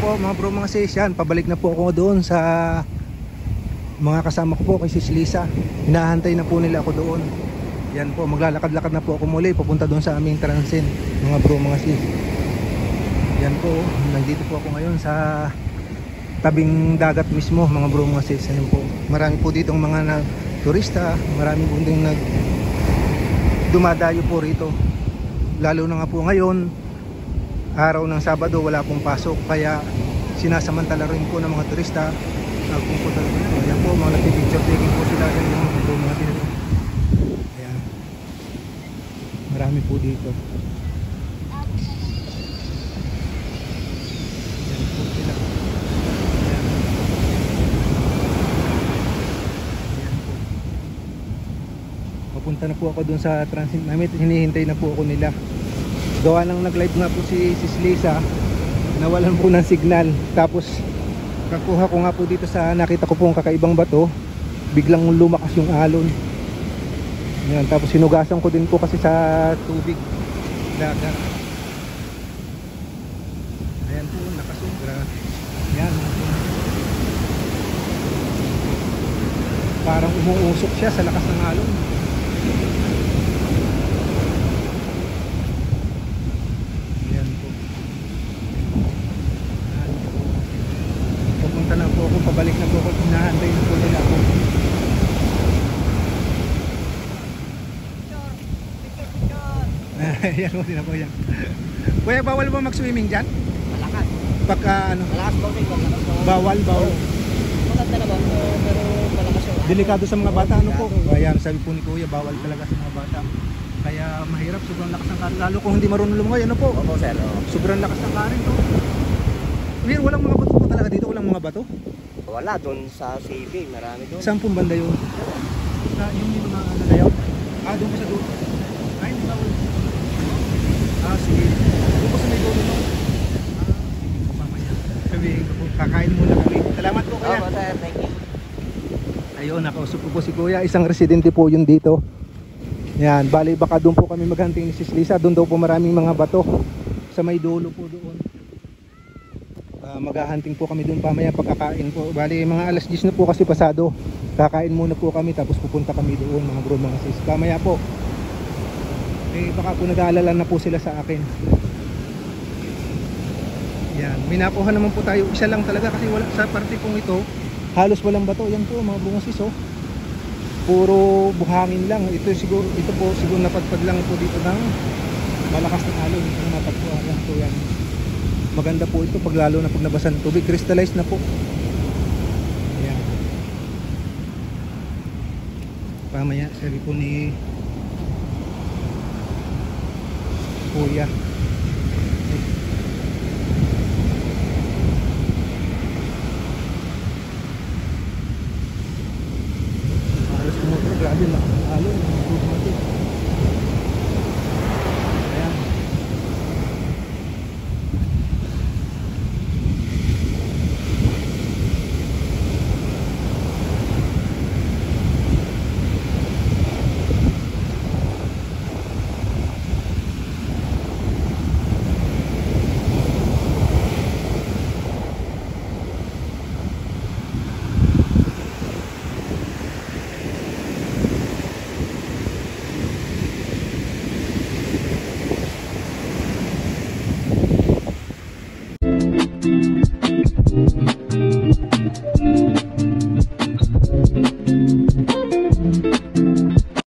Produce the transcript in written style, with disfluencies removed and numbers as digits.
po mga bro mga sis, yan, pabalik na po ako doon sa mga kasama ko po kay Sis Lisa. Hinahantay na po nila ako doon. Yan po, maglalakad-lakad na po ako muli papunta doon sa aming transin mga bro mga sis. Yan po, nandito po ako ngayon sa tabing dagat mismo mga bro mga sis. Yan po, marami po ditong mga turista, marami po ding dumadayo po rito. Lalo na nga po ngayon, araw ng Sabado, wala pong pasok, kaya sinasamantala rin po ng mga turista pupunta dito. Ayan po, mga nagpipicture taking po sila. Ayan po mga dito. Ayan, marami po dito. Ayan po sila. Ayan. Ayan po. Papunta na po ako dun sa transit namin. Hinihintay na po ako nila. Gawa nang nag-live nga po si Sis Lisa, nawalan po ng signal. Tapos kakuha ko nga po dito sa nakita ko pong kakaibang bato, biglang lumakas yung alon. Yan, tapos sinugasan ko din po kasi sa tubig dagat. Ayan po, nakasugra. Yan, parang umuusok siya sa lakas ng alon. Pupunta na po ako, pabalik na po ako, hinahantay na po nila ako. Yan po, din na po yan. Kuya, bawal ba mag-swimming dyan? Malakas. Pagka ano? Malakas ba? Bawal. Maganda naman, pero malakas yung Delikado sa mga bata, ano po? Ayan, sabi po ni Kuya, bawal talaga sa mga bata. Kaya mahirap, sobrang lakas ng karin. Lalo kung hindi marunong lumangoy, ano po? Opo, sir. Sobrang lakas ng karin to. Pero walang mga bato po talaga dito, walang mga bato. Wala, doon sa CB, marami doon. Saan pong banda yun? Yung mga ano na yun? Doon po sa dulo. Ay, hindi ba? Sige. Doon po sa may dulo no? Sige po, mamaya. Sabihin ko po, kakain muna kami. Salamat po kuya. Opo, sir. Thank you. Ayun, nakausap ko po si kuya. Isang residente po yun dito. Yan, bali baka doon po kami maghunting ni Sis Lisa. Doon daw po maraming mga bato. Sa may dulo po doon. Maghahunting po kami doon pamaya pagkakain po. Bali mga alas 10 na po kasi pasado. Kakain muna po kami tapos pupunta kami doon mga bro mga sis. Pamaya po. Baka po nag-aalala na po sila sa akin. Yan, may nakuha naman po tayo. Isa lang talaga kasi wala, sa parte pong ito halos walang bato. Yan po mga bro mga sis oh. Puro buhangin lang. Ito po siguro napadpad lang po dito ng malakas na alon. Ito napadpad lang po yan. Maganda po ito pag lalo na pag nabasa ng tubig, crystallized na po. Ayan. Pamaya sabi po ni Kuya. Halos kumotor, grabe na alon.